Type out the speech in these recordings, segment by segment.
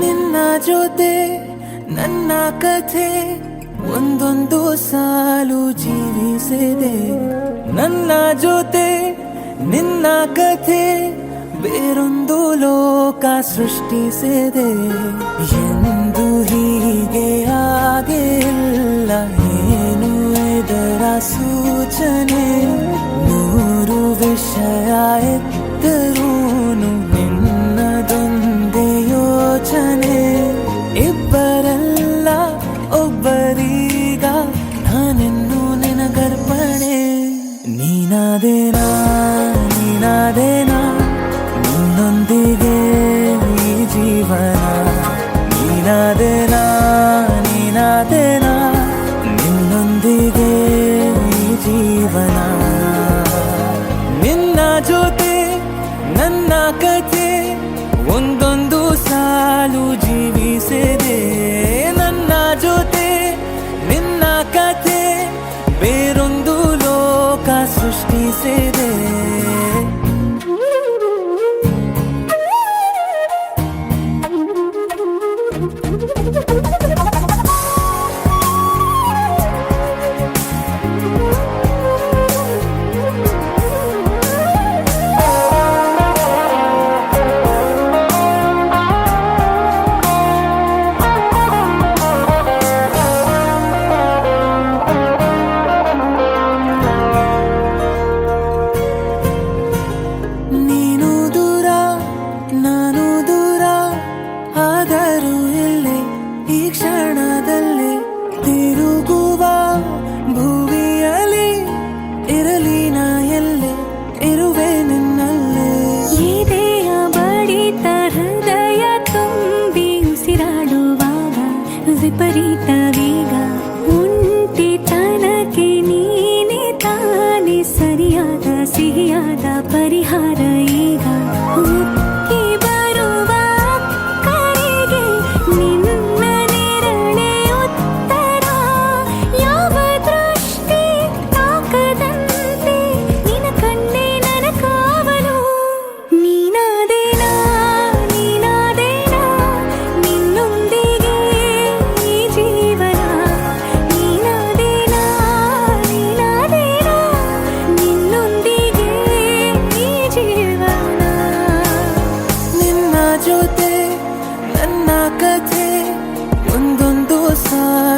ನಿನ್ನ ಜೊತೆ ನನ್ನ ಕಥೆ ಒಂದೊಂದು ಸಾಲು ಜೀವಿಸಿದೆ. ನನ್ನ ಜೊತೆ ನಿನ್ನ ಕಥೆ ಬೇರೊಂದು ಲೋಕ ಸೃಷ್ಟಿಸಿದೆ. ಎಂದು ಹೀಗೆ ಆಗಿಲ್ಲ, ಏನು ಇದರ ಸೂಚನೆ? ನೂರು ವಿಷಯ ಎತ್ತರೂನು ನಿನ್ನದೊಂದೇ ಯೋಚನೆ. ಇಬ್ಬರಲ್ಲ ಒಬ್ಬರೀಗ ನಾನೆನ್ನು ನಿನಗರ್ಪಣೆ. ನೀನಾದೇನಾ ನೀನಾದೇನಾ ನಿನ್ನೊಂದಿಗೆ ಈ ಜೀವನ. ನೀನಾದೇನಾ ನೀನಾದೇನಾ ನಿನ್ನೊಂದಿಗೆ ಈ ಜೀವನ. ನಿನ್ನ ಜೊತೆ ನನ್ನ ಕಥೆ ಒಂದೊಂದು ಸಾಲು ಜೀವಿಸಿದೆ. ನನ್ನ ಜೊತೆ ನಿನ್ನ ಕಥೆ ಬೇರೊಂದು ಲೋಕ ಸೃಷ್ಟಿಸಿದೆ.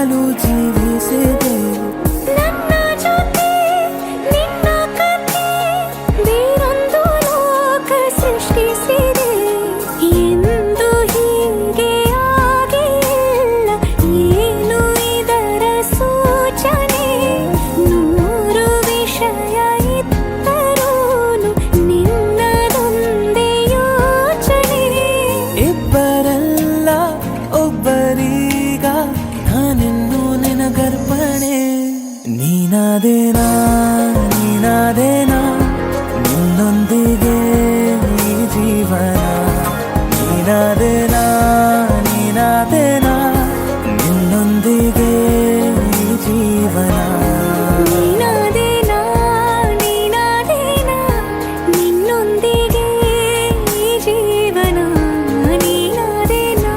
ಸಾಲು ಜೀವಿಸಿದೆ. ನನ್ನ ಜೊತೆ ನಿನ್ನ ಕಥೆ ಬೇರೊಂದು ಲೋಕ ಸೃಷ್ಟಿಸಿದೆ. ಎಂದು ಹೀಗೆ ಆಗಿಲ್ಲ, ಏನು ಇದರ ಸೂಚನೆ? ನೂರು ವಿಷಯ ಇತ್ತರೂನು ನಿನ್ನದೊಂದೇ ಯೋಚನೆ. ಇಬ್ಬರಲ್ಲ ಒಬ್ಬರೀಗ ನಾನಿನ್ನು ನಿನಗರ್ಪಣೆ. ನೀನಾದೇನಾ ನೀನಾದೇನಾ ನಿನ್ನೊಂದಿಗೆ ಈ ಜೀವನ. ನೀನಾದೇನಾ ನೀನಾದೇನಾ ನಿನ್ನೊಂದಿಗೆ ಈ ಜೀವನ. ನೀನಾದೇನಾ ನೀನಾದೇನಾ ನಿನ್ನೊಂದಿಗೆ ಈ ಜೀವನ. ನೀನಾದೇನಾ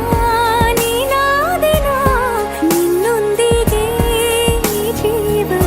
ನೀನಾದೇನಾ ನಿನ್ನೊಂದಿಗೆ ಈ ಜೀವನ.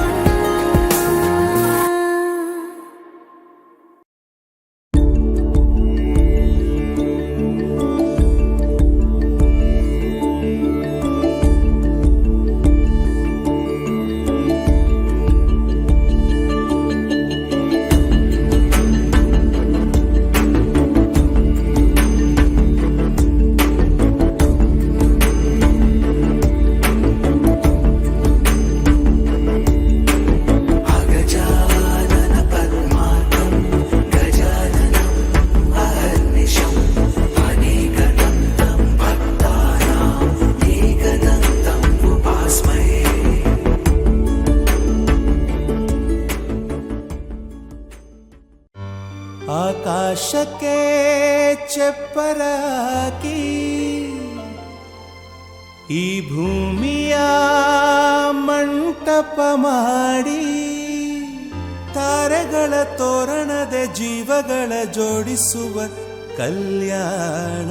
ಆಕಾಶಕ್ಕೆ ಚಪ್ಪರಾಕಿ ಈ ಭೂಮಿಯ ಮಂಟಪ ಮಾಡಿ ತಾರೆಗಳ ತೋರಣದ ಜೀವಗಳ ಜೋಡಿಸುವ ಕಲ್ಯಾಣ.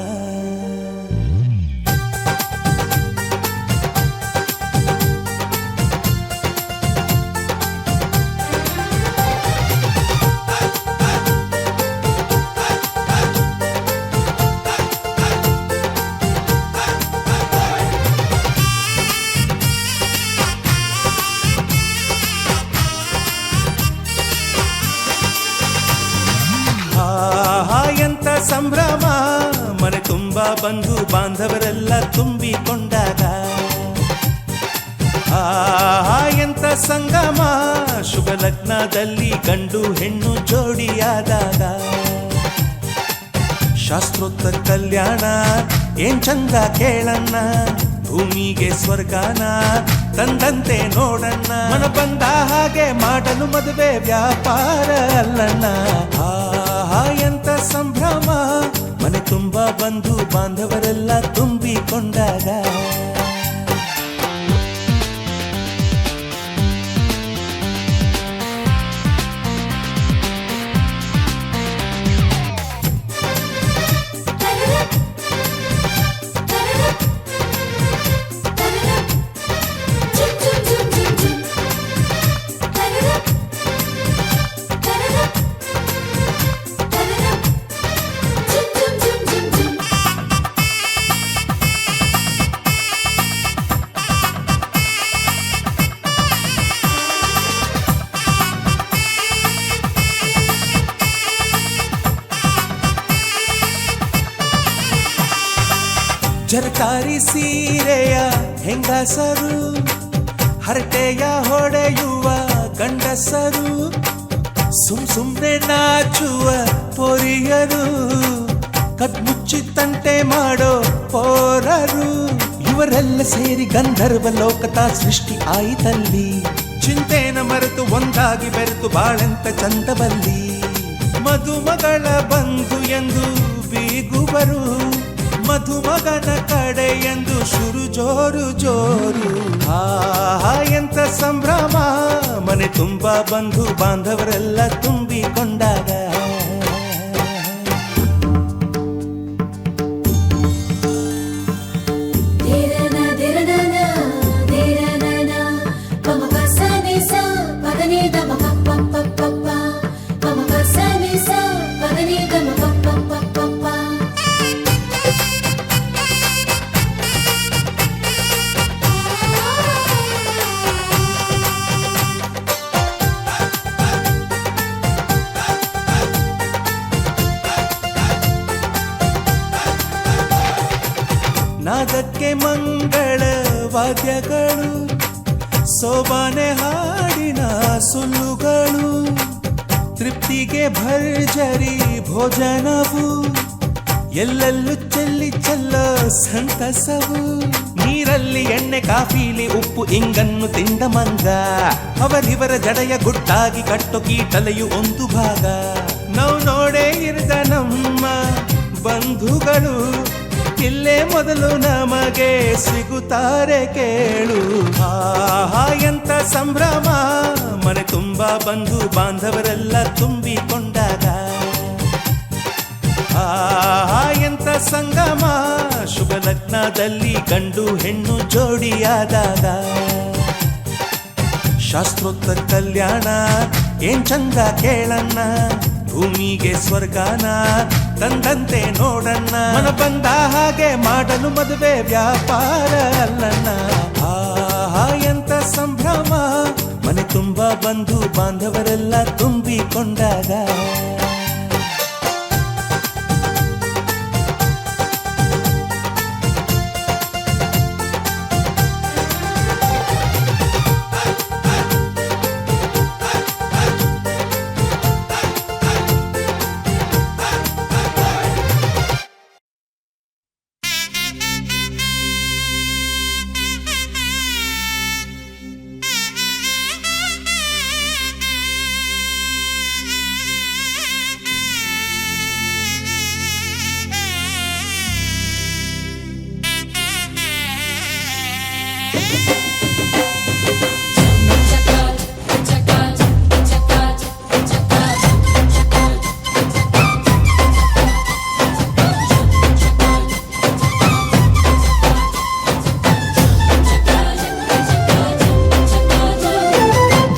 ಎಂತ ಸಂಭ್ರಮ, ಮನೆ ತುಂಬ ಬಂಧು ಬಾಂಧವರೆಲ್ಲ ತುಂಬಿಕೊಂಡಾಗ. ಎಂತ ಸಂಗಮ, ಶುಭ ಲಗ್ನದಲ್ಲಿ ಗಂಡು ಹೆಣ್ಣು ಜೋಡಿಯಾದಾಗ. ಶಾಸ್ತ್ರೋಕ್ತ ಕಲ್ಯಾಣ ಏನ್ ಚಂದ ಕೇಳಣ್ಣ, ಭೂಮಿಗೆ ಸ್ವರ್ಗಾನ ತಂದಂತೆ ನೋಡಣ್ಣ. ಮನ ಬಂದ ಹಾಗೆ ಮಾಡಲು ಮದುವೆ ವ್ಯಾಪಾರ ಅಲ್ಲಣ್ಣ. ಎಂತ ಸಂಭ್ರಮ, ಮನೆ ತುಂಬ ಬಂಧು ಬಾಂಧವರೆಲ್ಲ ತುಂಬಿಕೊಂಡಾಗ. ಜರಕಾರಿ ಸೀರೆಯ ಹೆಂಗಸರು, ಹರಟೆಯ ಹೊಡೆಯುವ ಗಂಡಸರು, ಸುಮ್ನೆ ನಾಚುವ ಪೊರಿಯರು, ಕದ್ಮುಚ್ಚಿ ತಂಟೆ ಮಾಡೋ ಪೋರರು. ಇವರೆಲ್ಲ ಸೇರಿ ಗಂಧರ್ವ ಲೋಕದ ಸೃಷ್ಟಿ ಆಯಿತಲ್ಲಿ. ಚಿಂತೆನ ಮರೆತು ಒಂದಾಗಿ ಬೆರೆತು ಬಾಳೆಂತ ಚಂದವಲ್ಲಿ. ಮದುಮಗಳ ಬಂಧು ಎಂದು ಬೀಗುವರು, ಮಧುಮಗನ ಕಡೆ ಎಂದು ಶುರು ಜೋರು ಜೋರು. ಎಂತ ಸಂಭ್ರಮ, ಮನೆ ತುಂಬ ಬಂಧು ಬಾಂಧವರೆಲ್ಲ ತುಂಬಿಕೊಂಡಾಗ. ನಾದಕ್ಕೆ ಮಂಗಳ ವಾದ್ಯಗಳು, ಸೋಬಾನೆ ಹಾಡಿನ ಸುಳ್ಳುಗಳು, ತೃಪ್ತಿಗೆ ಭರ್ಜರಿ ಭೋಜನವು, ಎಲ್ಲೆಲ್ಲೂ ಚೆಲ್ಲಿ ಚೆಲ್ಲೋ ಸಂತಸವು. ನೀರಲ್ಲಿ ಎಣ್ಣೆ ಕಾಫಿಲಿ ಉಪ್ಪು ಇಂಗನ್ನು ತಿಂದ ಮಂಗ, ಅವರಿವರ ಜಡೆಯ ಗುಟ್ಟಾಗಿ ಕಟ್ಟು ಕೀಟಲೆಯು ಒಂದು ಭಾಗ. ನಾವು ನೋಡೇ ಇರದ ನಮ್ಮ ಬಂಧುಗಳು ಇಲ್ಲೇ ಮೊದಲು ನಮಗೆ ಸಿಗುತ್ತಾರೆ ಕೇಳು. ಆಹಾ ಎಂತ ಸಂಭ್ರಮ, ಮನೆ ತುಂಬ ಬಂಧು ಬಾಂಧವರೆಲ್ಲ ತುಂಬಿಕೊಂಡಾಗ. ಆಹಾ ಎಂತ ಸಂಗಮ, ಶುಭ ಲಗ್ನದಲ್ಲಿ ಗಂಡು ಹೆಣ್ಣು ಜೋಡಿಯಾದಾಗ. ಶಾಸ್ತ್ರೋತ್ತರ ಕಲ್ಯಾಣ ಏನ್ ಚಂದ ಕೇಳಣ್ಣ, ಭೂಮಿಗೆ ಸ್ವರ್ಗಾನ ತಂದಂತೆ ನೋಡಣ್ಣ. ಮನ ಬಂದ ಹಾಗೆ ಮಾಡಲು ಮದುವೆ ವ್ಯಾಪಾರ ಅಲ್ಲಣ್ಣ. ಆಹಾ ಎಂತ ಸಂಭ್ರಮ, ಮನೆ ತುಂಬ ಬಂಧು ಬಾಂಧವರೆಲ್ಲ ತುಂಬಿಕೊಂಡಾಗ.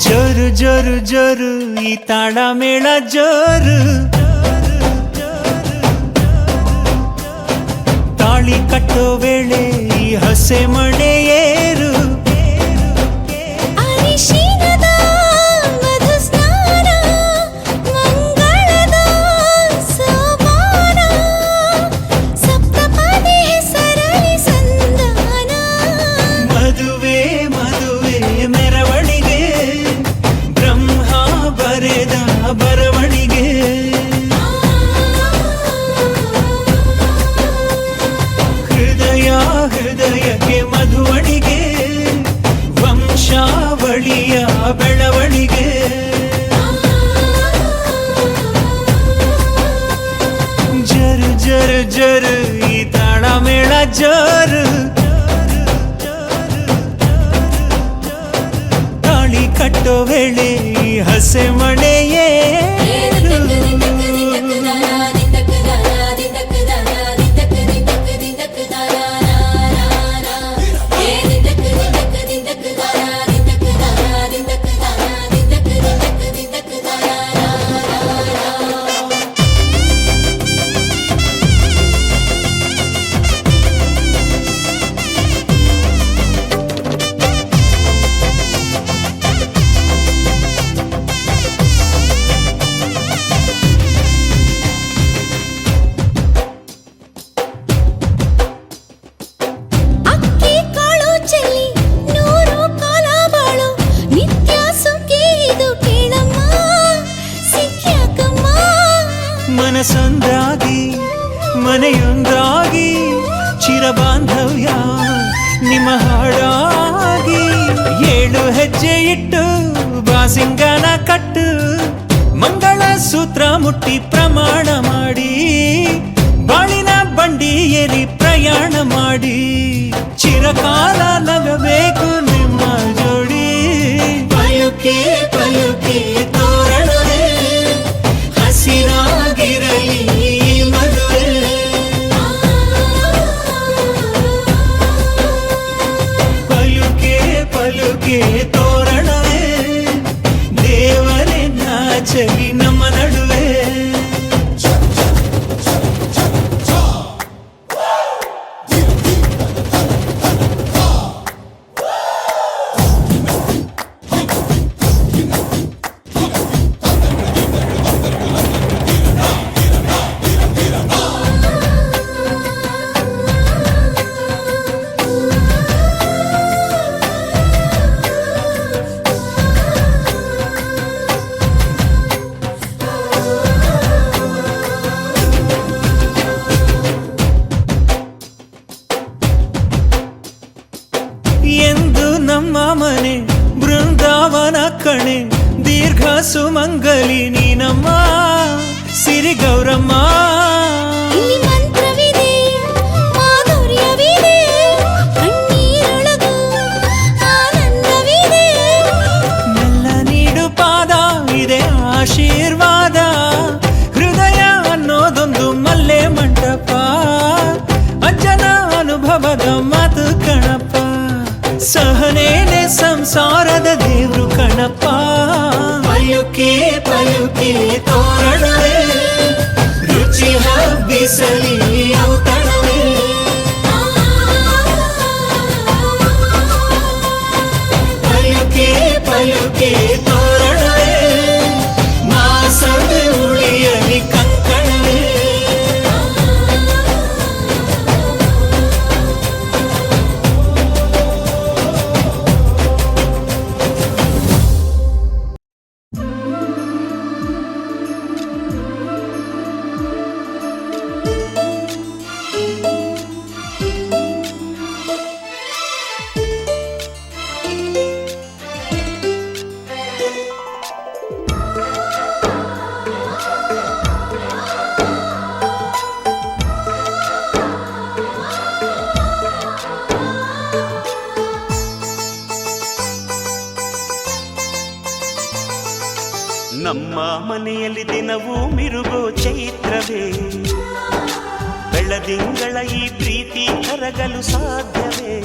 ಜೋರು ಜೋರು ಜೋರು ಈ ತಾಳ ಮೇಳ ಜೋರು, ತಾಳಿ ಕಟ್ಟೋ ವೇಳೆ ಈ ಹಸೆ ಮಣೆ ಏರು. ಅರಿಶಿಣದ ಮಧು ಸ್ನಾನ, ಮಂಗಳದ ಸೋಪಾನ, ಸಪ್ತಪದಿ ಹೆಸರಲಿ ಸಂಧಾನ. ಮದುವೆ ಮದುವೆ ಮೆರವಣಿಗೆ, ಬ್ರಹ್ಮ ಬರೆದ ಬರವಣಿಗೆ. ಹೃದಯ ಹೃದಯಕ್ಕೆ ಮಧುವಣಿಗೆ, ವಂಶಾವಳಿಯ ಬೆಳವಣಿಗೆ. ಜರು ಜರು ಜರು ಈ ತಾಳ ಮೇಳ ಜೋರು, ತಾಳಿ ಕಟ್ಟೋ ವೇಳೆ ಈ ಹಸೆ ಮಣೆ ಏರು. ಅಕ್ಕಿ ಕಾಳು ಚೆಲ್ಲಿ ನೂರು ಕಾಲ ಬಾಳು, ನಿತ್ಯ ಸುಖಿ ಇದು ಕೇಳಮ್ಮ ಸಿಕ್ಯಾಕಮ್ಮ. ಮನಸೊಂದಾಗಿ ಮನೆಯೊಂದಾಗಿ ಚಿರಬಾಂಧವ್ಯ ನಿಮ್ಮ ಹಾಡಾಗಿ. ಏಳು ಹೆಜ್ಜೆ ಇಟ್ಟು ಬಾಸಿಂಗನ ಕಟ್ಟು, ಮಂಗಳ ಸೂತ್ರ ಮುಟ್ಟಿ ಪ್ರಮಾಣ ಮಾಡಿ, ಬಾಳಿನ ಬಂಡಿ ಏರಿ ಪ್ರಯಾಣ ಮಾಡಿ. ಚಿರಕಾಲ ನಗಬೇಕು ನಿಮ್ಮ ಜೋಡಿ, ಪಯುಕೆ ಪಯುಕೆ ತೋರಣವೇ ಹಸಿರಾಗಿರಲಿ ಈ ಮದುವೆ. ಪಲುಕೆ ಪಲುಕೆ ತೋರಣವೇ, ದೇವರೇ ನಾಚಲಿ ನಮ್ಮ ನಡುವೆ. ಬೃಂದಾವನ ಕಣೆ ದೀರ್ಘ ಸುಮಂಗಲಿ ನೀನಮ್ಮ ಸಿರಿ ಗೌರಮ್ಮ. ಇಲ್ಲಿ ಮಂತ್ರವಿದೆ, ಮಾಧುರ್ಯವಿದೆ, ಕಣ್ಣೀರೊಳಗೂ ಆನಂದವಿದೆ. ಮೆಲ್ಲ ನೀಡು ಪಾದ ಇದೆ ಆಶೀರ್ವಾದ, ಹೃದಯ ಅನ್ನೋದೊಂದು ಮಲ್ಲೆ ಮಂಟಪ, ಅಜ್ಜನ ಅನುಭವದ ಮಾತು ಕಣಪ್ಪ, ಸಹನೇನೆ ಸಂಸಾರದ ದೇವ್ರು ಕಣಪ್ಪ. ಪಯುಕೆ ಪಯುಕೆ ತೋರಣವೇ, ರುಚಿ ಹಬ್ಬಿಸಲಿ ಔತಣವೇ. ಪಯುಕೆ ಪಯುಕೆ ತೋರಣವೇ, ಮಾಸವೇ ಉಳಿಯಲಿ ಕಂಕಣವೇ. ನಮ್ಮ ಮನೆಯಲ್ಲಿ ದಿನವೂ ಮಿರುಗೋ ಚೈತ್ರವೇ, ಬೆಳದಿಂಗಳ ಈ ಪ್ರೀತಿ ಕರಗಲು ಸಾಧ್ಯವೇ.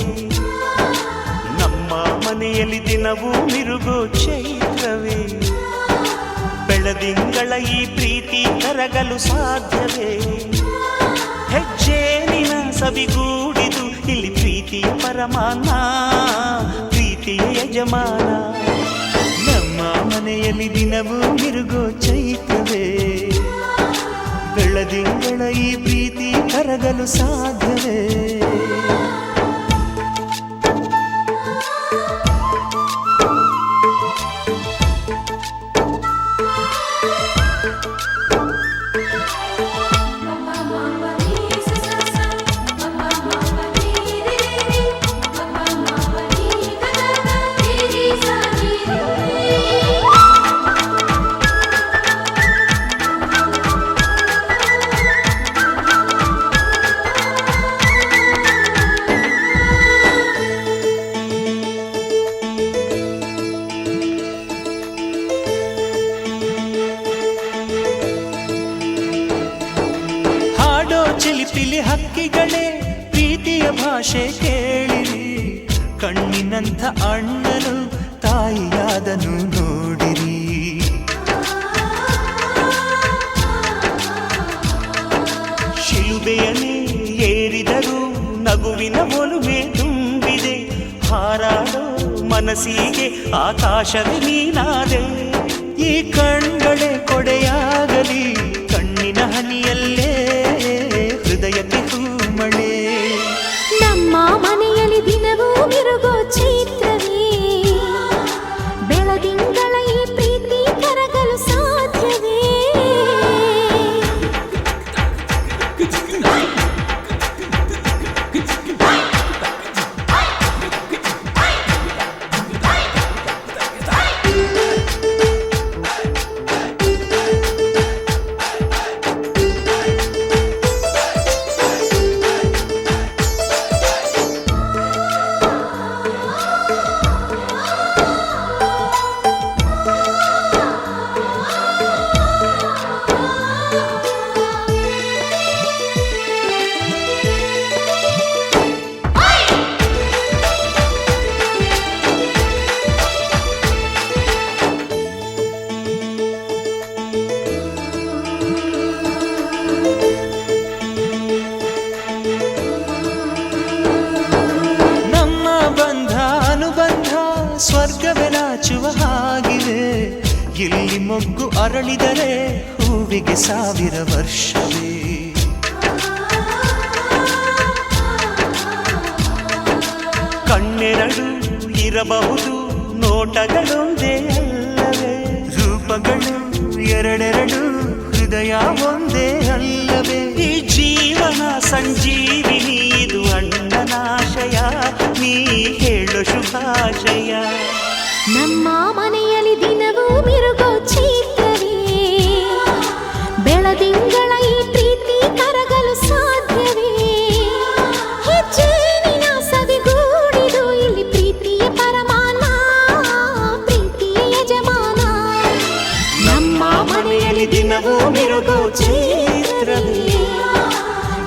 ನಮ್ಮ ಮನೆಯಲ್ಲಿ ದಿನವೂ ಮಿರುಗೋ ಚೈತ್ರವೇ, ಬೆಳದಿಂಗಳ ಈ ಪ್ರೀತಿ ಕರಗಲು ಸಾಧ್ಯವೇ. ಹೆಜ್ಜೇನಿನ ಸವಿಗೂಡಿದು ಇಲ್ಲಿ ಪ್ರೀತಿಯ ಪರಮಾನ, ಪ್ರೀತಿಯ ಯಜಮಾನ. ನಮ್ಮ ಮನೆಯಲ್ಲಿ ದಿನವೂ ಮಿರುಗೋ ಚೈತ್ರವೇ, ಬೆಳದಿಂಗಳ ಈ ಪ್ರೀತಿ ಕರಗಲು ಸಾಧ್ಯವೇ. ಚಿಲಿಪಿಲಿ ಹಕ್ಕಿಗಳೇ ಪ್ರೀತಿಯ ಭಾಷೆ ಕೇಳಿರಿ, ಕಣ್ಣಿನಂಥ ಅಣ್ಣನು ತಾಯಿಯಾದನು ನೋಡಿರಿ. ಶಿಲುಬೆಯನೇ ಏರಿದರೂ ನಗುವಿನ ಒಲುಮೆ ತುಂಬಿದೆ, ಹಾರಾಡೋ ಮನಸ್ಸಿಗೆ ಆಕಾಶವೇ ನೀನಾದೆ. ಈ ಕಣ್ಗಳೇ ಕೊಡೆಯಾಗಲಿ ಕಣ್ಣಿನ ಹನಿಯಲ್ಲೇ ಹೃದಯಕ್ಕೆ ಹೂಮಳೆ. ನಮ್ಮ ಮನೆಯಲ್ಲಿ ದಿನವೂ ಮಿರುಗೋ ಚೈತ್ರವೇ, ಬೆಳದಿಂಗಳ ಈ ಪ್ರೀತಿ ಕರಗಲು ಸಾಧ್ಯವೇ. ಸ್ವರ್ಗವೇ ನಾಚುವ ಹಾಗಿವೆ, ಇಲ್ಲಿ ಮೊಗ್ಗು ಅರಳಿದರೆ ಹೂವಿಗೆ 1000 ವರ್ಷವೇ. ಕಣ್ಣೆರಡು ಇರಬಹುದು ನೋಟಗಳೊಂದೇ ಅಲ್ಲವೇ, ರೂಪಗಳು ಎರಡೆರಡು ಹೃದಯ ಒಂದೇ ಅಲ್ಲವೇ. ಈ ಜೀವನ ಸಂಜೀವಿನಿ ಇದು ಅಣ್ಣನಾಶಯ, ನೀ ಹೇಳು ಶುಭಾಶಯ. ನಮ್ಮ ಮನೆಯಲ್ಲಿ ದಿನವೂ ಮಿರುಗೋ ಚೈತ್ರವೇ ಬೆಳದಿಂಗಳ ಈ ಪ್ರೀತಿ ಕರಗಲು ಸಾಧ್ಯವೇ ಹೆಜ್ಜೆನಿನ ಸವಿಗೂಡಿದು ಇಲ್ಲಿ ಪ್ರೀತಿಯ ಪರಮಾನ ಪ್ರೀತಿಯ ಯಜಮಾನ ನಮ್ಮ ಮನೆಯಲ್ಲಿ ದಿನವೂ ಮಿರುಗೋ ಚೈತ್ರವೇ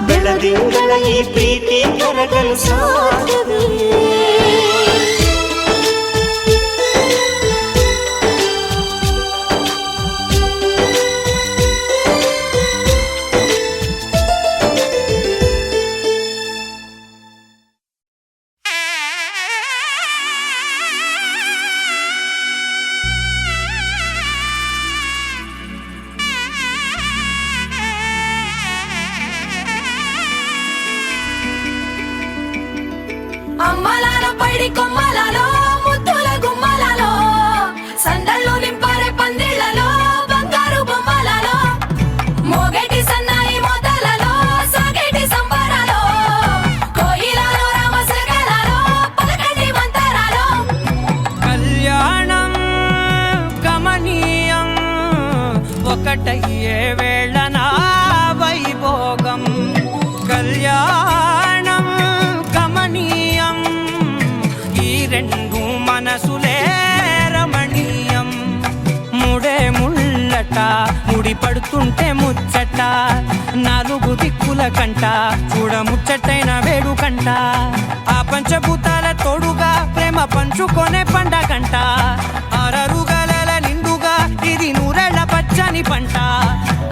ಬೆಳದಿಂಗಳ ಈ ಪ್ರೀತಿ ಕರಗಲು ಸಾಧ್ಯವೇ అమ్మలాలో పైడి కొమ్మలలో ముద్దుల గుమ్మలలో సందళ్ళు నింపారే పందిళ్లలో బంగారు బొమ్మలలో మోగేటి సన్నాయి మోతలలో సాగేటి సంబరాలో కోయిలలో రామసగలలో పలకటి మంతరాలో కళ్యాణం గమనీయం ఒకటయ్యే వేళనా వైభోగం కళ్యాణం గమనీయం ఈ రెండు మనసులే రమణీయం ముడే ముళ్ళట ముడి పడుతుంటే ముచ్చట నాలుగు దిక్కుల కంట చూడ ముచ్చటైన వేడుకంట ఆ పంచభూతాల తోడుగా ప్రేమ పంచుకొనే పండగంట ఆరరుగల నిండుగా ఇది నూరెళ్ళ పచ్చని పంట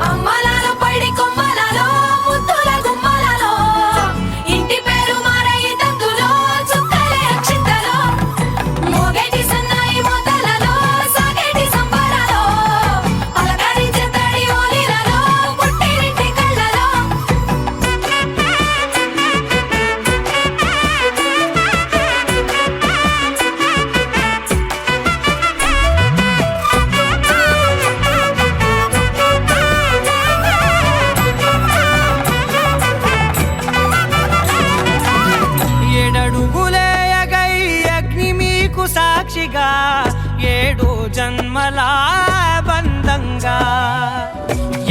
అమ్మలాలో పైడి కొమ్మలలో ముద్దుల గుమ్మలలో ఇంటి పేరు మారయి తంతులో చుక్కలే అక్షింతలో మోగేటి సన్నాయి మోతలలో సాగేటి సంబరాలో పలకరించే తడి ఓలిలలో పుట్టినింటి కళ్ళలో ఏడడుగులేయగై అగ్ని మీకు సాక్షిగా ఏడు జన్మల బంధంగా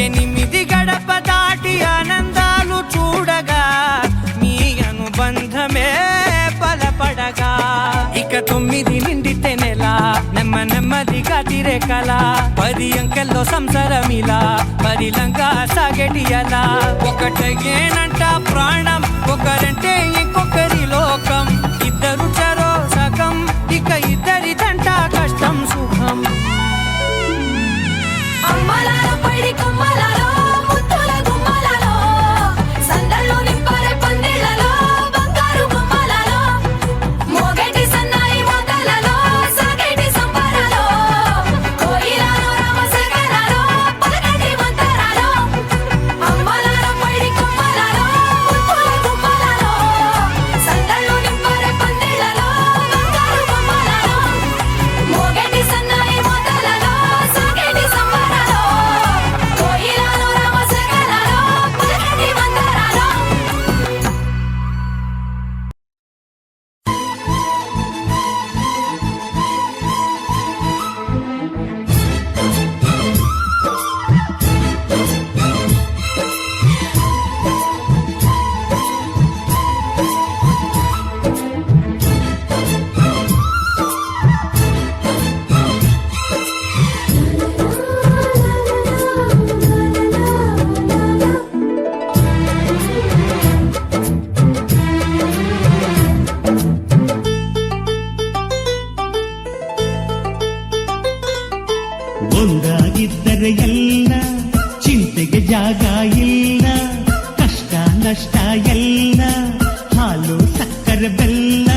ఎనిమిది గడప దాటి ఆనందాలు చూడగా మీ అనుబంధమే బలపడగా ఇక 9 నిండితే నెల నెమ్మదిగా తిరే కల 10 అంకెల్లో సంసారమిలా పరిలంగా సాగేటి అలా ఒకటేనంట ప్రాణం ఒకరంటే ఇంకొకరి లోకం ఇద్దరు చరో సగం ఇక ఇద్దరిదంట కష్టం సుఖం అమ్మలాలో పైడి కొమ్మలలో ముద్దుల గుమ్మలలో సందళ్ళు నింపారే పందిళ్లలో బంగారు బొమ్మలలో మోగేటి సన్నాయి మోతలలో సాగేటి సంబరాలో కోయిలలో రామసగలలో పలకటి మంతరాలో అమ్మలాలో పైడి కొమ్మలలో ముద్దుల గుమ్మలలో సందళ్ళు నింపారే పందిళ్లలో బంగారు బొమ్మలలో మోగేటి సన్నాయి మోతలలో సాగేటి సంబరాలో కోయిలలో రామసగలలో పలకటి మంతరాలో ಒಂದಾಗಿದ್ದರೆ ಎಲ್ಲ ಚಿಂತೆಗೆ ಜಾಗ ಇಲ್ಲ ಕಷ್ಟ ನಷ್ಟ ಎಲ್ಲ ಹಾಲು ಸಕ್ಕರೆ ಬೆಲ್ಲ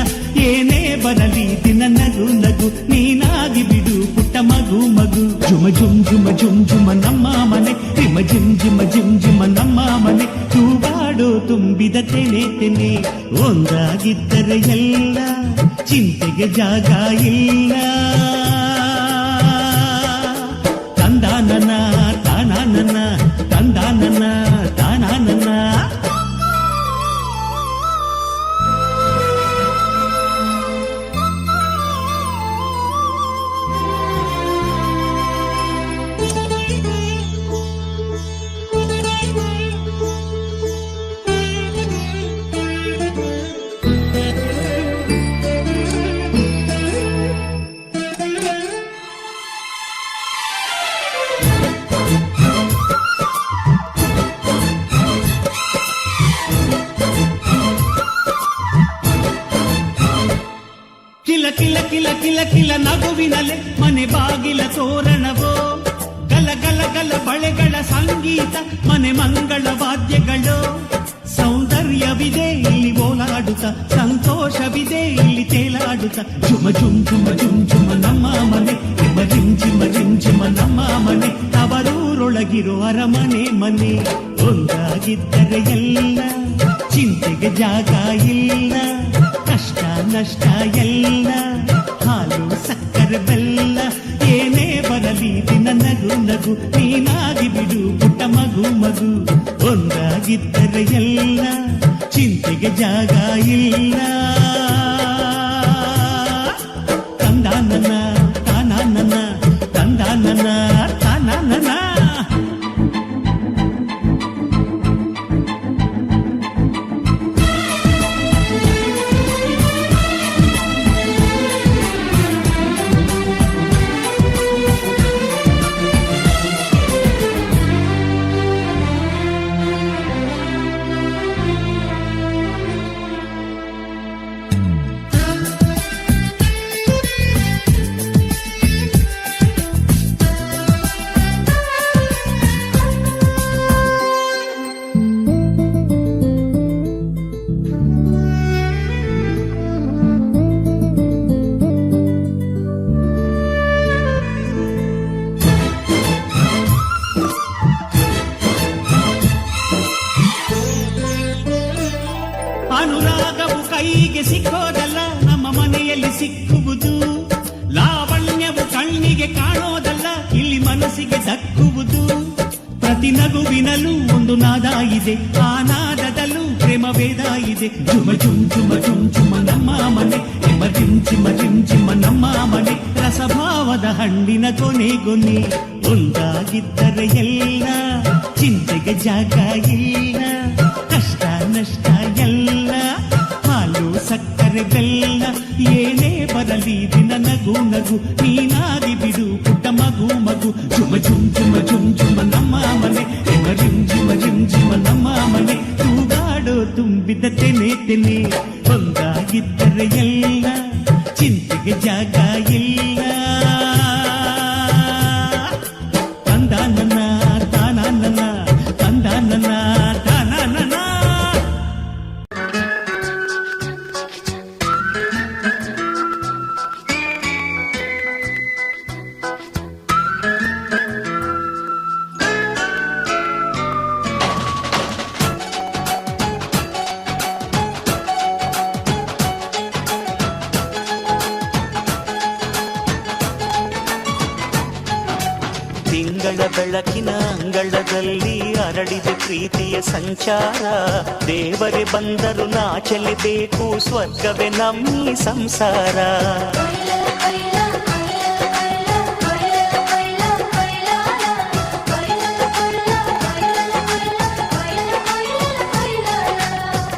ಏನೇ ಬರಲಿ ದಿನ ನಗು ನಗು ನೀನಾಗಿ ಬಿಡು ಪುಟ್ಟ ಮಗು ಮಗು ಜುಮ ಜುಮ್ ಜುಮ ಜುಮ್ ಜುಮ ನಮ್ಮ ಮನೆ ರಿಮ ಜಿಮ್ ಜಿಮ ಜಿಮ್ ಜಿಮ ನಮ್ಮ ಮನೆ ತೂಗಾಡೋ ತುಂಬಿದ ತೆನೆ ತೆನೆ ಒಂದಾಗಿದ್ದರೆ ಎಲ್ಲ ಚಿಂತೆಗೆ ಜಾಗ ಇಲ್ಲ ತಂದಾನನ ತಾನಾನನ ತಂದಾನನ ತಾನಾನನ ಕಿಲ ನಗುವಿನಲೆ ಮನೆ ಬಾಗಿಲ ತೋರಣವೋ ಗಲ ಗಲ ಗಲ ಬಳೆಗಳ ಸಂಗೀತ ಮನೆ ಮಂಗಳ ವಾದ್ಯಗಳು ಸೌಂದರ್ಯವಿದೆ ಇಲ್ಲಿ ಓಲಾಡುತ್ತ ಸಂತೋಷವಿದೆ ಇಲ್ಲಿ ತೇಲಾಡುತ್ತ ಜುಮ ಜುಮ್ ಜುಮ ಜುಮ್ ಜುಮ ನಮ್ಮ ಮನೆ ರಿಮ್ ಜಿಮ ರಿಮ್ ಜಿಮ ನಮ್ಮ ಮನೆ ತವರೂರೊಳಗಿರೋ ಅರಮನೆ ಮನೆ ಒಂದಾಗಿದ್ದರೆ ಎಲ್ಲ ಚಿಂತೆಗೆ ಜಾಗ ಇಲ್ಲ ಕಷ್ಟ ನಷ್ಟ ಎಲ್ಲ ಹಾಲು ಸಕ್ಕರೆ ಬೆಲ್ಲ ಏನೇ ಬರಲಿ ದಿನ ನಗು ನಗು ನೀನಾಗಿ ಬಿಡು ಪುಟ್ಟ ಮಗು ಮಗು ಒಂದಾಗಿದ್ದರೆ ಎಲ್ಲ ಚಿಂತೆಗೆ ಜಾಗ ಇಲ್ಲ ತಂದಾನನ ತಾನಾನನ ತಂದಾನನ ತಾನಾನನ ಅನುರಾಗವು ಕೈಗೆ ಸಿಕ್ಕೋದಲ್ಲ ನಮ್ಮ ಮನೆಯಲ್ಲಿ ಸಿಕ್ಕುವುದು ಲಾವಣ್ಯವು ಕಣ್ಣಿಗೆ ಕಾಣೋದಲ್ಲ ಇಲ್ಲಿ ಮನಸ್ಸಿಗೆ ದಕ್ಕುವುದು ಪ್ರತಿ ನಗುವಿನಲ್ಲೂ ಒಂದು ನಾದ ಇದೆ ಆ ನಾದದಲ್ಲೂ ಪ್ರೇಮ ವೇದ ಇದೆ ಜುಮ ಜುಮ್ ಜುಮ ಜುಮ್ ಜುಮ ನಮ್ಮ ಮನೆ ಎಮ ಜಿಮ್ ಚಿಮ ಜಿಮ್ ಚಿಮ ನಮ್ಮ ಮನೆ ರಸಭಾವದ ಹಣ್ಣಿನ ಕೊನೆಗೊನೆ ಒಂದಾಗಿದ್ದರೆ ಎಲ್ಲ ಚಿಂತೆಗೆ ಜಾಗ ಇಲ್ಲ ಕಷ್ಟ ನಷ್ಟ ಎಲ್ಲ ಹಾಲು ಸಕ್ಕರೆ ಬೆಲ್ಲ ಏನೇ ಬರಲಿ ದಿನ ನಗು ನಗು ನೀನಾಗಿ ಬಿಡು ಪುಟ್ಟ ಮಗು ಮಗು ಜುಮ ಜುಮ್ ಜುಮ ಜುಮ್ ಜುಮ ನಮ್ಮ ಮನೆ ಎಮ ಜಿಮ್ ಜಿಮ ಜಿಮ್ ಜಿಮ ನಮ್ಮ ಮನೆ ತೂಗಾಡೋ ತುಂಬಿದ ತೆನೆ ತೆನೆ ಒಂದಾಗಿದ್ದರೆ ಎಲ್ಲ ಚಿಂತೆಗೆ ಜಾಗ ಇಲ್ಲ ತಂದಾನನ ತಾನಾನನ ತಂದಾನನ ತಾನಾನನ ತಿಂಗಳ ಬೆಳಕಿನ ಅಂಗಳದಲ್ಲಿ ಅರಳಿದ ಪ್ರೀತಿಯ ಸಂಚಾರ ದೇವರೇ ಬಂದರು ನಾಚಲೇಬೇಕು ಸ್ವರ್ಗವೇ ನಮ್ಮಿ ಸಂಸಾರ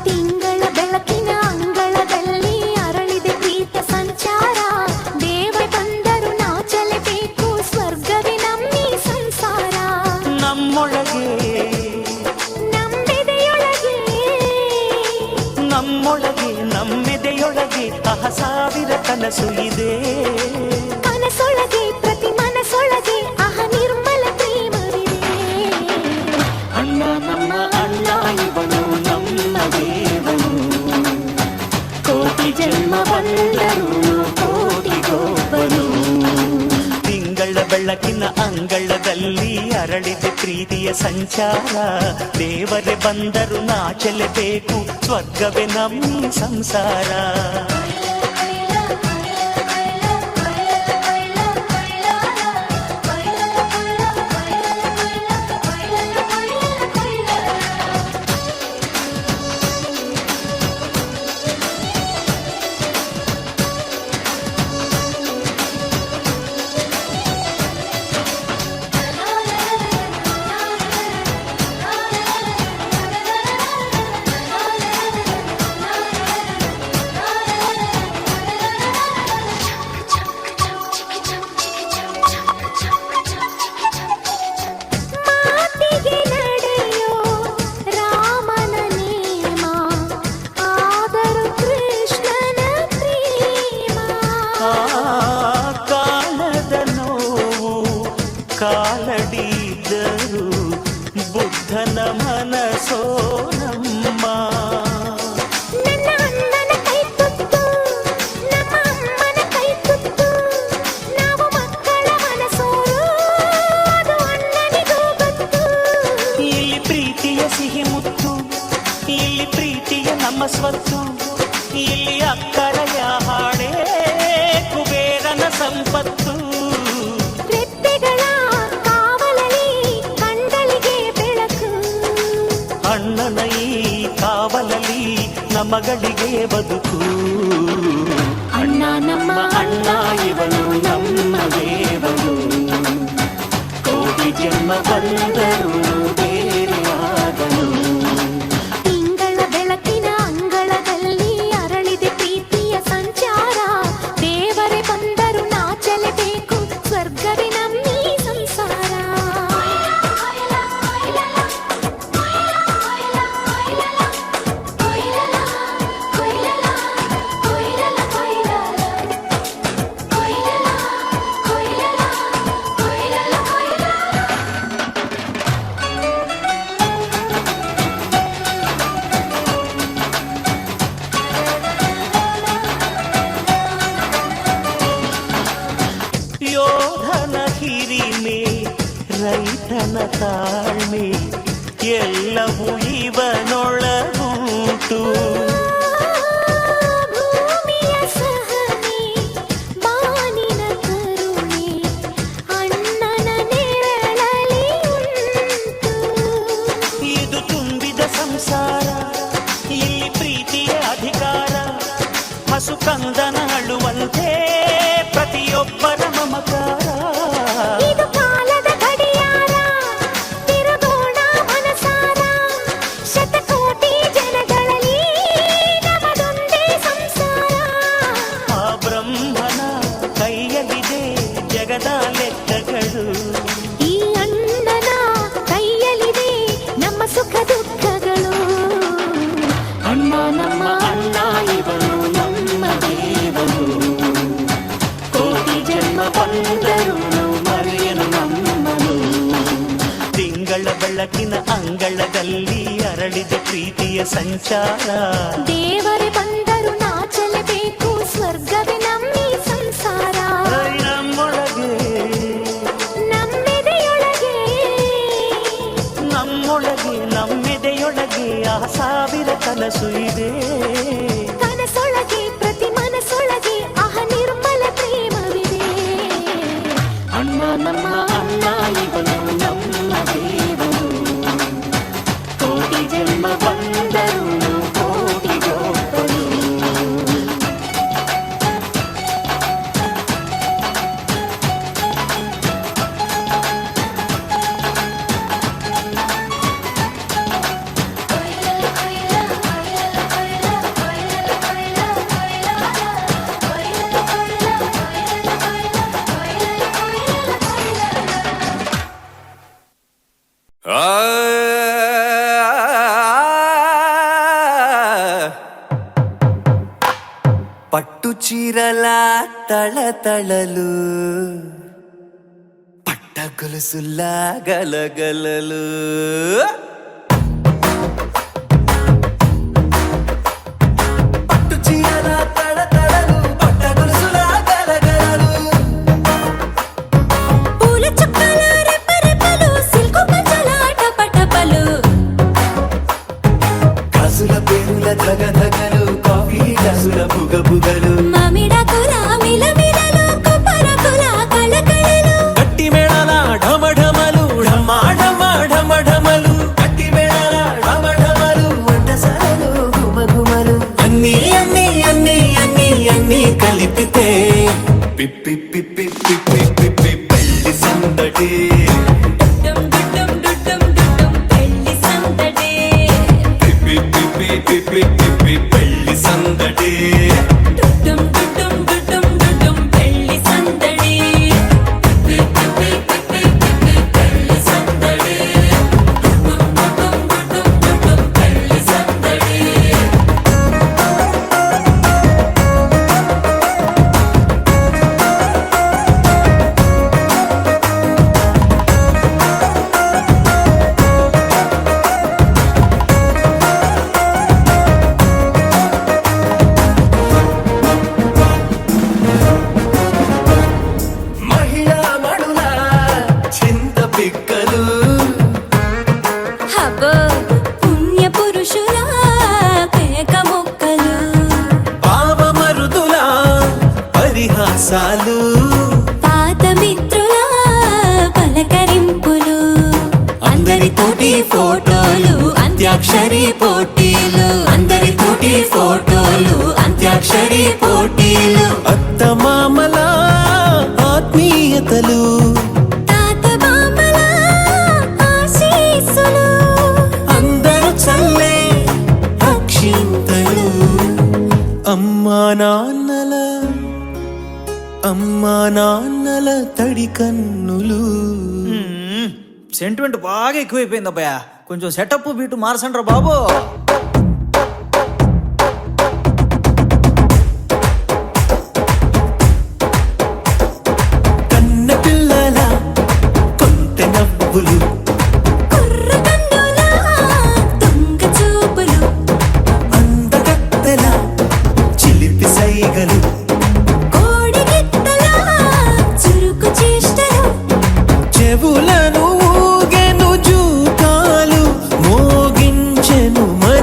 ತಿಂಗಳ ಬೆಳಕಿನ ಅಂಗಳದಲ್ಲಿ ಅರಳಿದೆ ಪ್ರೀತ ಸಂಚಾರ ದೇವ ಬಂದರು ನಾಚಲೇಬೇಕು ಸ್ವರ್ಗವೇ ನಮ್ಮಿ ಸಂಸಾರ ನಮ್ಮೊಳಗೆ ನಂಬೆದೆಯೊಳಗೆ ನಮ್ಮೊಳಗೆ ನಮ್ಮೆದೆಯೊಳಗೆ ಸಾವಿರ ಕನಸು ಇದೆ ಮನಸೊಳಗೆ ಪ್ರತಿ ಮನಸೊಳಗೆ ನಿರ್ಮಲ ಪ್ರೇಮವಿದೆ ಅಣ್ಣ ನಮ್ಮ ಅಣ್ಣ ಇವನು ನಮ್ಮ ದೇವನು ಕೋಟಿ ಜನ್ಮ ಬಂದರು ಕೋಟಿಗೊಬ್ಬನು ತಿಂಗಳ ಬೆಳಕಿನ ಅಂಗಳದಲ್ಲಿ ಅರಳಿದ ಪ್ರೀತಿಯ ಸಂಚಾರ ದೇವರೇ ಬಂದರು ನಾಚಲೇಬೇಕು ಸ್ವರ್ಗವೇ ನಮ್ಮಿ ಸಂಸಾರ ಹೊತ್ತು ರೆಪ್ಪೆಗಳ ಕಾವಲಲ್ಲಿ ಕಂಡಳಿಗೆ ಬೆಳಕು ಅಣ್ಣನ ಈ ಕಾವಲಲ್ಲಿ ನಮಗಳಿಗೆ ಬದುಕು ಅಣ್ಣ ನಮ್ಮ ಅಣ್ಣ ಇವನು ನಮ್ಮ ದೇವರು ಕೋಟಿ ಜನ್ಮ ಬಂದರು ಬೇರೆಯಾಗಲು ತಿಂಗಳ ಬೆಳಕಿನ ಅಂಗಳದಲ್ಲಿ ಅರಳಿದೆ ಪ್ರೀತಿಯ ಸಂಚಾರ ದೇವರೇ ಬಂದರು ನಾಚಲೇಬೇಕು ಸ್ವರ್ಗವೇ ನಮ್ಮೀ ಸಂಸಾರ ಯೋಧನ ಹಿರಿಮೆ ರೈತನ ತಾಳ್ಮೆ ಎಲ್ಲವೂ ಇವನೊಳಗುಂಟು ಭೂಮಿಯ ಸಹನೆ ಬಾನಿನ ಕರುಣೆ ಅಣ್ಣನ ನೆರಳಲ್ಲಿ ಉಂಟು ಇದು ತುಂಬಿದ ಸಂಸಾರ ಇಲ್ಲಿ ಪ್ರೀತಿಯ ಅಧಿಕಾರ ಹಸು ಕಂದನ ಅಳುವಂತೆ ಪ್ರತಿಯೊಬ್ಬರ ಮಮಕಾರ ಇದು ಕಾಲದ ಗಡಿಯಾರ ತಿರುಗೋಣ ಮನಸಾರ ಶತಕೋಟಿ ಜನಗಳಲ್ಲಿ ನಮದೊಂದೇ ಸಂಸಾರ ಆ ಬ್ರಹ್ಮನ ಕೈಯಲ್ಲಿದೆ ಜಗದ ಲೆಕ್ಕಗಳು ಈ ಅಣ್ಣನ ಕೈಯಲ್ಲಿದೆ ನಮ್ಮ ಸುಖ ದುಃಖಗಳು ಅಣ್ಣ ನಮ್ಮ ಅಣ್ಣ ಇವನು ನಮ್ಮ ದೇವರು ಕೋಟಿ ಜನ್ಮ ಬಂದರು ಮರೆಯನು ನಮ್ಮನು ತಿಂಗಳ ಬೆಳಕಿನ ಅಂಗಳದಲ್ಲಿ ಅರಳಿದ ಪ್ರೀತಿಯ ಸಂಚಾರ ದೇವರೇ ಬಂದರು ನಾಚಲೇಬೇಕು ಸ್ವರ್ಗವೇ ನಮ್ಮೀ ಸಂಸಾರ ನಮ್ಮೊಳಗೆ ನಮ್ಮೆದೆಯೊಳಗೆ ನಮ್ಮೊಳಗೆ ನಮ್ಮೆದೆಯೊಳಗೆ ಆ ಸಾವಿರ ಕನಸು ಇದೆ ಕನಸೊಳಗೆ ಪ್ರತಿ ಮನಸ್ಸೊಳಗೆ ಆಹ ನಿರ್ಮಲ ಪ್ರೇಮವಿದೆ ಅಣ್ಣ ನಮ್ಮ ಅಣ್ಣ ಇವನು ನಮ್ಮ ದೇವರು ಕೋಟಿ ಜನ್ಮ ಬಂದರು ಕೋಟಿಗೊಬ್ಬರು పట్టు చీరల తళతళలు పట్ట గొలుసుల్లా గలగలలు పట్టు చీరల తళతళలు పట్ట గొలుసుల్లా గలగలలు పూల చుక్కల రెపరెపలు సిల్కు పంచల టపటపలు గాజుల పేరుల ధగధగలు కాఫీ గ్లాసుల బుగబుగలు మామిడాకుల మిలమిలలు కొబ్బరకుల కళకళలు గట్టి మేళాల ఢమఢమలు ఢమాఢమ ఢమఢమలు గట్టి మేళాల ఢమఢమలు వంటసాలలు గుమగుమలు అన్నీ అన్నీ అన్నీ అన్నీ అన్నీ కలిపితే పిప్పి పిప్పి పిప్పి పిప్పి పెళ్లి సందడి డుమ్ డుమ్ డుమ్ డుమ్ పెళ్లి సందడి పిప్పి పిప్పి పిప్పి పిప్పి పెళ్లి సందడి డుమ్ డుమ్ డుమ్ డుమ్ పెళ్లి సందడి పిప్పి పిప్పి పిప్పి పెళ్లి సందడి డుమ్ డుమ్ డుమ్ పెళ్లి సందడి పోటీలు అత్తమామల ఆత్మీయతలు తాత బామ్మల ఆశీస్సులు అందరూ చల్లే అక్షింతలు అమ్మా నాన్నల తడి కన్నులు. సెంటిమెంట్ బాగా ఎక్కువైపోయింది అబ్బాయా, కొంచెం సెటప్ బీటు మార్చండ్రా బాబు. కన్న పిల్లల కొంటె నవ్వులు కుర్ర కన్నుల దొంగ చూపులు అందగత్తెల చిలిపి సైగలు కోడి గిత్తల చురుకు చేష్టలు చెవులను ఊగెను జూకాలు మోగించెను మరి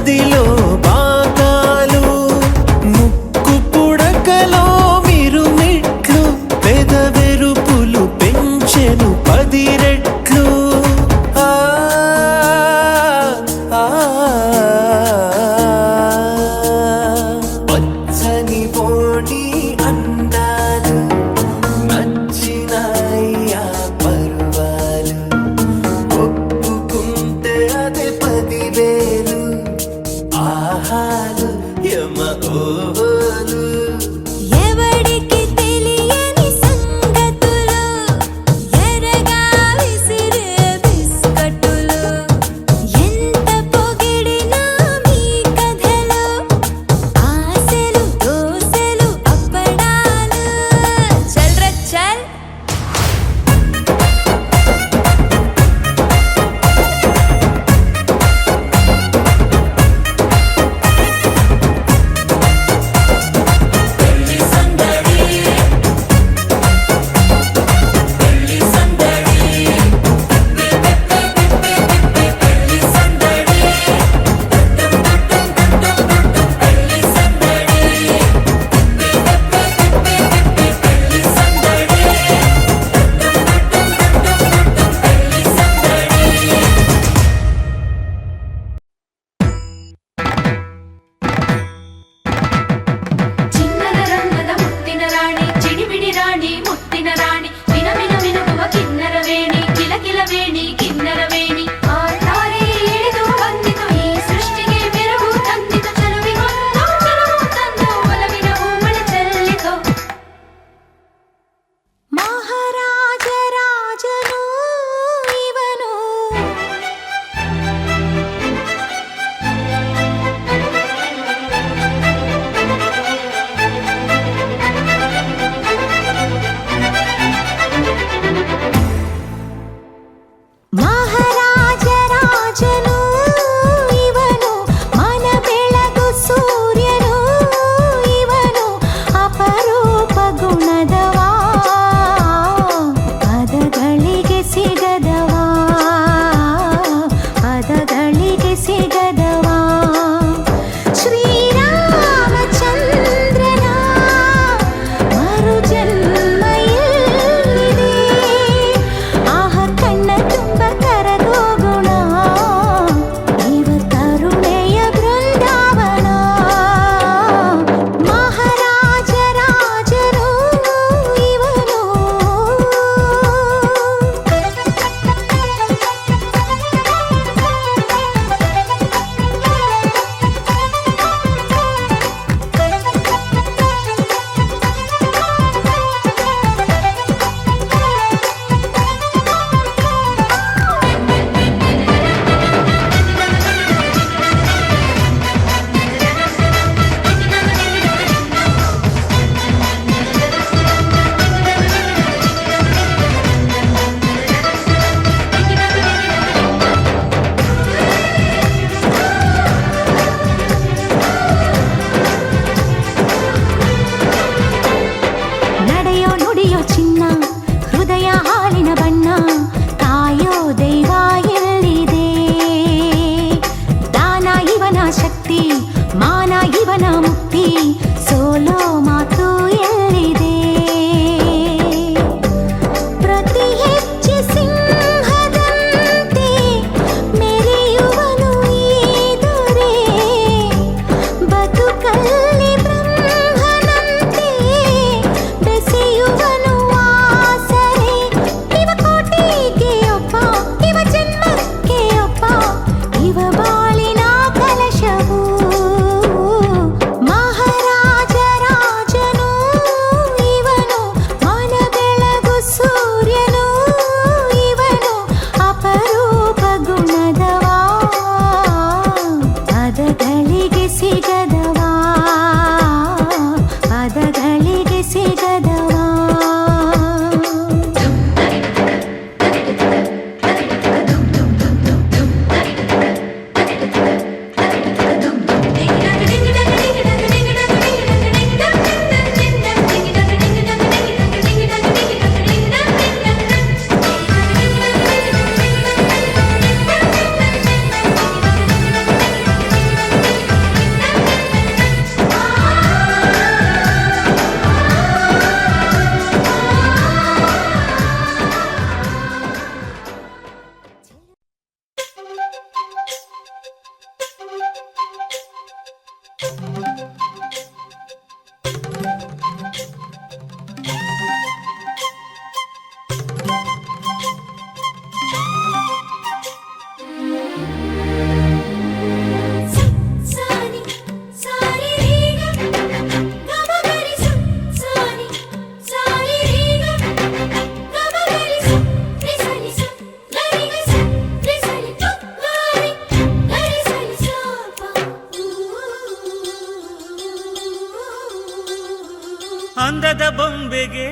ಬೊಂಬೆಗೆ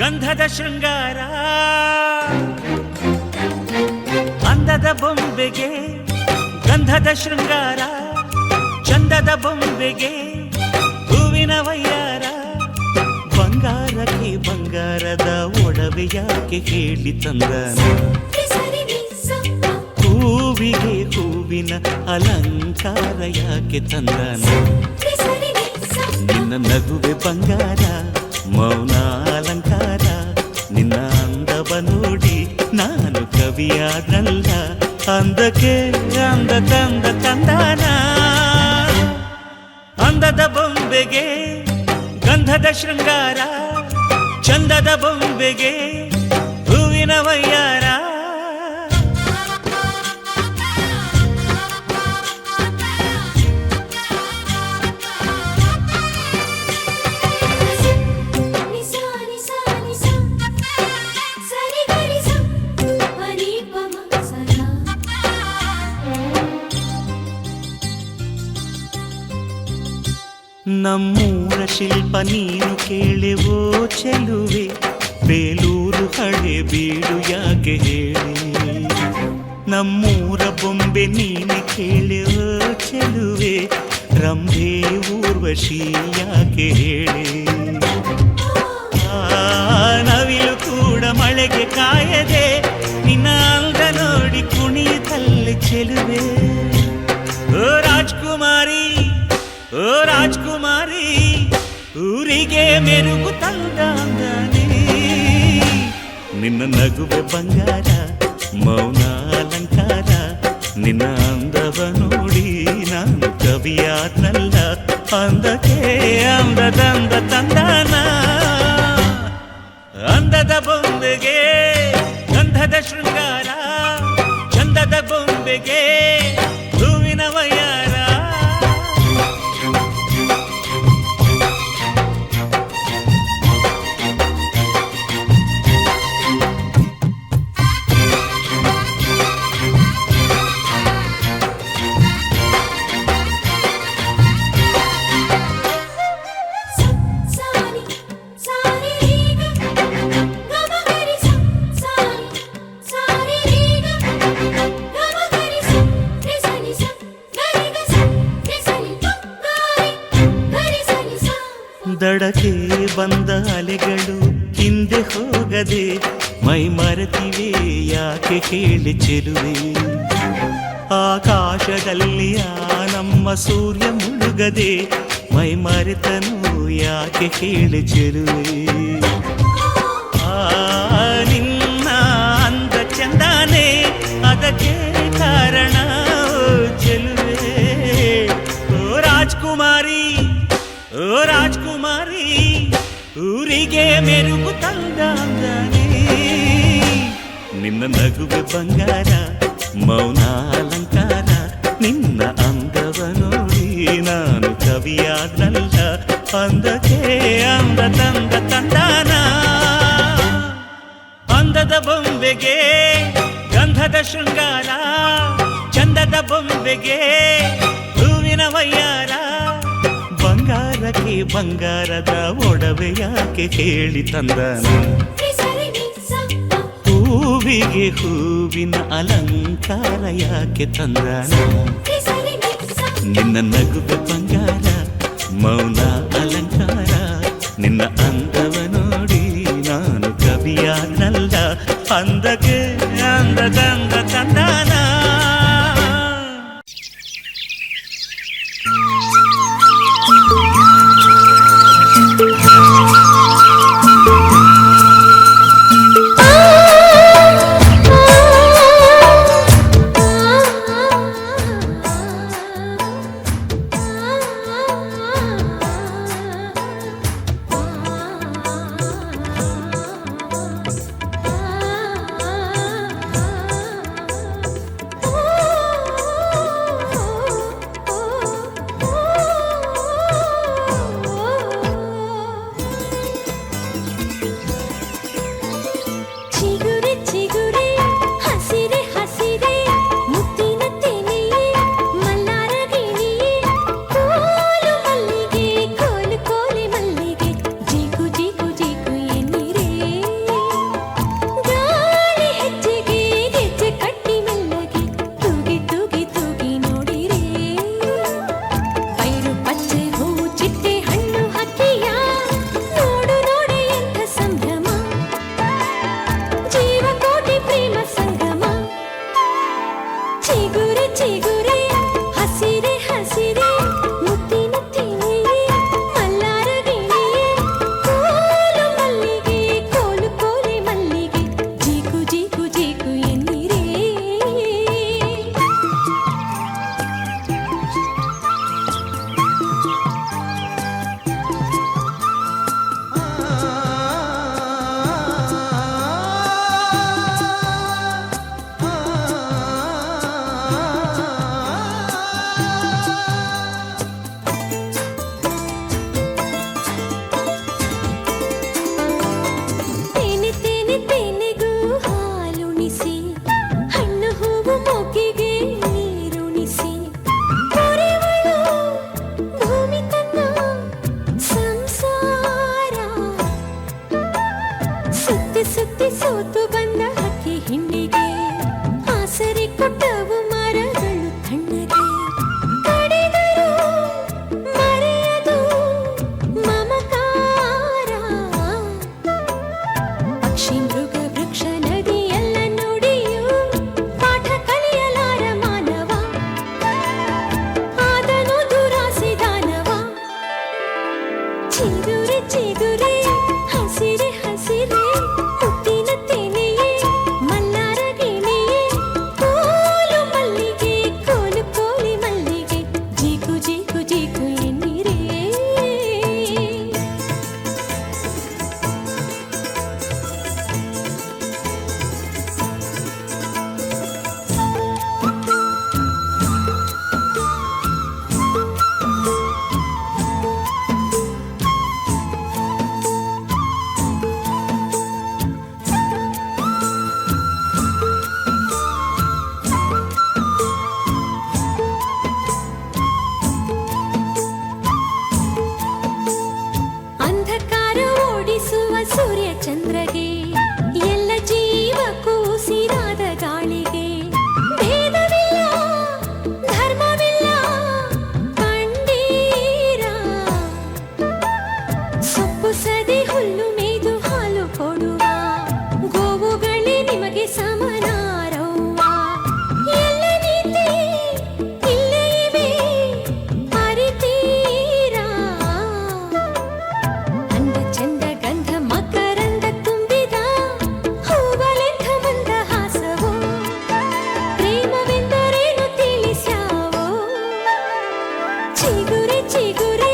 ಗಂಧದ ಶೃಂಗಾರ, ಅಂದದ ಬೊಂಬೆಗೆ ಗಂಧದ ಶೃಂಗಾರ, ಚಂದದ ಬೊಂಬೆಗೆ ಹೂವಿನ ವಯ್ಯಾರ. ಬಂಗಾರಕ್ಕೆ ಬಂಗಾರದ ಒಡವೆ ಯಾಕೆ ಹೇಳಿ ತಂದನ, ಹೂವಿಗೆ ಹೂವಿನ ಅಲಂಕಾರ ಯಾಕೆ ತಂದನ. ನಿನ್ನ ನಗುವೆ ಬಂಗಾರ, ಮೌನ ಅಲಂಕಾರ, ನಿನ್ನ ಅಂದವ ನೋಡಿ ನಾನು ಕವಿಯಾದಲ್ಲ. ಅಂದಕ್ಕೆ ಅಂದ ತಂದ ತಂದಾನ, ಅಂದದ ಬೊಂಬೆಗೆ ಗಂಧದ ಶೃಂಗಾರ, ಚಂದದ ಬೊಂಬೆಗೆ ಹೂವಿನ ವಯ್ಯಾರ. ನಮ್ಮೂರ ಶಿಲ್ಪ ನೀನು ಕೇಳೆವೋ ಚೆಲುವೆ, ಬೇಲೂರು ಹಳೆ ಬೀಡು ಯಾಕೆ ಹೇಳಿ. ನಮ್ಮೂರ ಬೊಂಬೆ ನೀನು ಕೇಳೆವೋ ಚೆಲುವೆ, ರಂಭೆ ಊರ್ವಶಿ ಯಾಕೆ ಹೇಳಿ. ನವಿಲು ಕೂಡ ಮಳೆಗೆ ಕಾಯದೆ ನಿನ್ನ ಅಂದ ನೋಡಿ ಕುಣಿತಲ್ಲಿ ಚೆಲುವೆ. ಓ ರಾಜ್ಕುಮಾರಿ, ಓ ರಾಜ್ಕುಮಾರಿ, ಊರಿಗೆ ಮೆರುಗು ತಂದಾನೆ. ನಿನ್ನ ನಗುವೆ ಬಂಗಾರ, ಮೌನ ಅಲಂಕಾರ, ನಿನ್ನ ಅಂದವ ನೋಡಿ ನಾನು ಕವಿಯಾದಲ್ಲ. ಅಂದಕ್ಕೆ ಅಂದದಂದ ತಂದಾನ, ಅಂದದ ಬೊಂಬೆಗೆ ಗಂಧದ ಶೃಂಗಾರ, ಚಂದದ ಬೊಂಬೆಗೆ ಹೂವಿನ ವಯ್ಯಾರ. ದಡಕ್ಕೆ ಬಂದ ಅಲೆಗಳು ಹಿಂದೆ ಹೋಗದೆ ಮೈ ಮರೆತಿವೆ ಯಾಕೆ ಕೇಳಿ ಚೆಲುವೆ. ಆಕಾಶದಲ್ಲಿ ಆ ನಮ್ಮ ಸೂರ್ಯ ಮುಳುಗದೆ ಮೈ ಮರೆತನು ಯಾಕೆ ಕೇಳಿ ಚೆಲುವೆ. ನಿನ್ನ ಅಂದ ಚಂದಾನೆ ಅದಕ್ಕೆ ಕಾರಣ ಚೆಲುವೆ. ಓ ರಾಜ್ಕುಮಾರಿ, ಓ ರಾಜ್ಕುಮಾರಿ, ಊರಿಗೆ ಮೆರುಗು ತಂದಾನೆ. ನಿನ್ನ ನಗುವೆ ಬಂಗಾರ, ಮೌನ ಅಲಂಕಾರ, ನಿನ್ನ ಅಂದವ ನೋಡಿ ನಾನು ಕವಿಯಾದಲ್ಲ. ಅಂದಕ್ಕೆ ಅಂದ ತಂದ ತಂದಾನ, ಅಂದದ ಬೊಂಬೆಗೆ ಗಂಧದ ಶೃಂಗಾರ, ಚಂದದ ಬೊಂಬೆಗೆ ಹೂವಿನ ವಯ್ಯಾರ. ಬಂಗಾರಕ್ಕೆ ಬಂಗಾರದ ಒಡವೆ ಯಾಕೆ ಹೇಳಿ ತಂದನ, ಹೂವಿಗೆ ಹೂವಿನ ಅಲಂಕಾರ ಯಾಕೆ ತಂದನ. ನಿನ್ನ ನಗುವೆ ಬಂಗಾರ, ಮೌನ ಅಲಂಕಾರ, ನಿನ್ನ ಅಂದವ ನೋಡಿ ನಾನು ಕವಿಯಾದಲ್ಲ. ಅಂದಕ್ಕೆ ಅಂದದಂದ ತಂದಾನ. ಸೋತು ಬಂದ ಹಕ್ಕಿ ಹಿಂಡಿಗೆ ಆಸರೆ ಕೊಟ್ಟವು ಮರಗಳು ತಣ್ಣಗೆ ಕಡಿದರು ಮರೆಯದು ಮಮಕಾರ ಪಕ್ಷಿ ಮೃಗ ವೃಕ್ಷ ನದಿ ಎಲ್ಲ ನುಡಿಯು ಪಾಠ ಕಲಿಯಲಾರ ಮಾನವ ಆದನು ದುರಾಸೆ ದಾನವ ಚಿಗುರೆ ಚಿಗುರೆ ಹಸಿರೆ ಹಸಿರೆ ಮುತ್ತಿನ ತೆನೆಯೇ ಮಲ್ಲಾರ ಗಿಣಿಯೇ ಕೋಲು ಮಲ್ಲಿಗೆ ಕೋಲು ಕೋಲಿ ಮಲ್ಲಿಗೆ ಜೀಕು ಜೀಕು ಜೀಕು ಎನ್ನಿರೇ ಅಂಧಕಾರ ಓಡಿಸುವ ಸೂರ್ಯ ಚಂದ್ರಗೆ ಎಲ್ಲ ಜೀವಕ್ಕೂ ಉಸಿರಾದ ಗಾಳಿಗೆ ಭೇದವಿಲ್ಲ ಧರ್ಮವಿಲ್ಲ ಕಂಡೀರ ಸೊಪ್ಪು ಸದಿ ಹುಲ್ಲು ಮೇದು ಹಾಲು ಕೊಡುವ ಗೋವುಗಳೇ ನಿಮಗೆ ಸಮನಾರವ್ವ ಎಲ್ಲ ನೀತಿ ಇಲ್ಲೇ ಇವೆ ಅರಿತೀರಾ ಅಂದ ಚಂದ ಗಂಧ ಮಕರಂದ ತುಂಬಿದ ಹೂವಲೆಂಥ ಮಂದಹಾಸವೋ ಪ್ರೇಮವೆಂದರೇನು ತಿಳಿಸ್ಯಾವೋ ಚಿಗುರೆ ಚಿಗುರೆ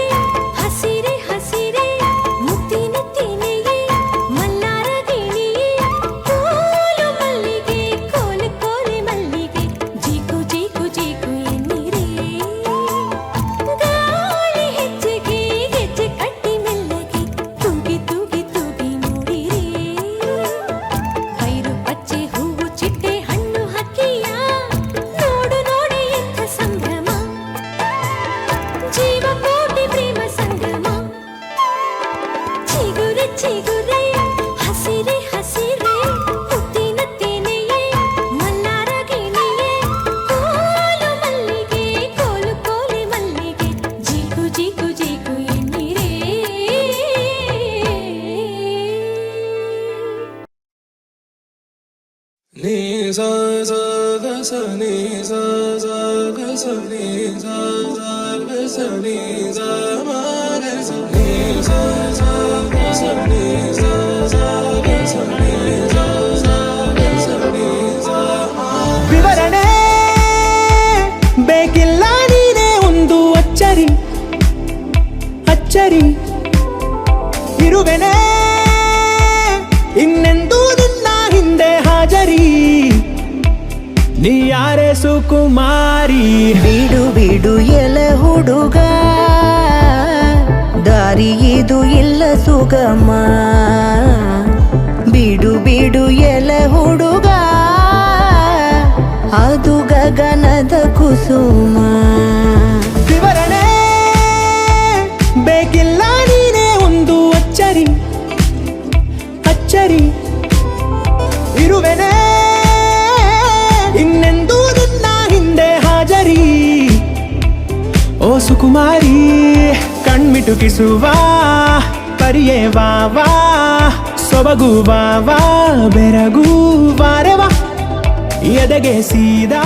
ಹಸಿರೆ ಹಸಿರೆ ಮುತ್ತಿನ ತೆನೆಯೇ ಮಲ್ಲಾರ ಗಿಣಿಯೇ ಕೋಲು ಮಲ್ಲಿಗೆ ಕೋಲು ಕೋಲೆ ಮಲ್ಲಿಗೆ ಜೀಕು ಜೀಕು ಜೀಕು ಎನ್ನಿರೇ ಗಾಳಿ ಹೆಜ್ಜೆಗೆ ಹೆಜ್ಜೆ ಕಟ್ಟಿ ಮೆಲ್ಲಗೆ ತೂಗಿ ತೂಗಿ ತೂಗಿ ನೋಡಿರೇ ಪೈರು ಪಚ್ಚೆ ಹೂವು ಚಿಟ್ಟೆ ಹಣ್ಣು ಹಕ್ಕಿಯ ನೋಡು ನೋಡಿ ಎಂಥ ಸಂಭ್ರಮ ಜೀವ ಕೋಟಿ ಪ್ರೇಮ ಸಂಗಮ ಚಿಗುರೆ ಚಿಗುರೆ ಹಸಿರೆ ಹಸಿರೆ ಮುತ್ತಿನ ತೆನೆಯೇ ಮಲ್ಲಾರ ಗಿಣಿಯೇ ಕೋಲು ಮಲ್ಲಿಗೆ ಕೋಲು ಕೋಲೆ ಮಲ್ಲಿಗೆ ಜೀಕು ಜೀಕು ಜೀಕು ಎನ್ನಿರೇ ni sa sa ga sa ni sa sa ga sa ni sa sa ga sa ni sa ma ga sa ni sa sa ga sa ni sa sa ga sa ni sa sa ga sa ni sa ma ವಿವರಣೆ ಬೇಕಿಲ್ಲ ನೀನೇ ಒಂದು ಅಚ್ಚರಿ ಅಚ್ಚರಿ ಇರುವೆನೆ ಇನ್ನೆಂದೂ ನಿನ್ನ ಹಿಂದೆ ಹಾಜರಿ ನೀ ಯಾರೇ ಸುಕುಮಾರಿ ಬಿಡು ಬಿಡು ಎಲೆ ಹುಡುಗ ದಾರಿ ಇದು ಇಲ್ಲ ಸುಗಮ ಬಿಡು ಬಿಡು ಎಲೆ ಹುಡುಗ ಅದು ಗಗನದ ಕುಸುಮ ವಿವರಣೆ ಬೇಕಿಲ್ಲ ನೀನೇ ಒಂದು ಅಚ್ಚರಿ ಅಚ್ಚರಿ ಇರುವೆನೆ ಇನ್ನೆಂದೂ ನಿನ್ನ ಹಿಂದೆ ಹಾಜರಿ ಓ ಸುಕುಮಾರಿ ಕಣ್ಮಿಟುಕಿಸುವ ಪರಿಯೇ ವಾವಾ ಸೊಬಗು ವಾವಾ ಬೆರಗು ವಾರೆವಾ ಎದೆಗೆ ಸೀದಾ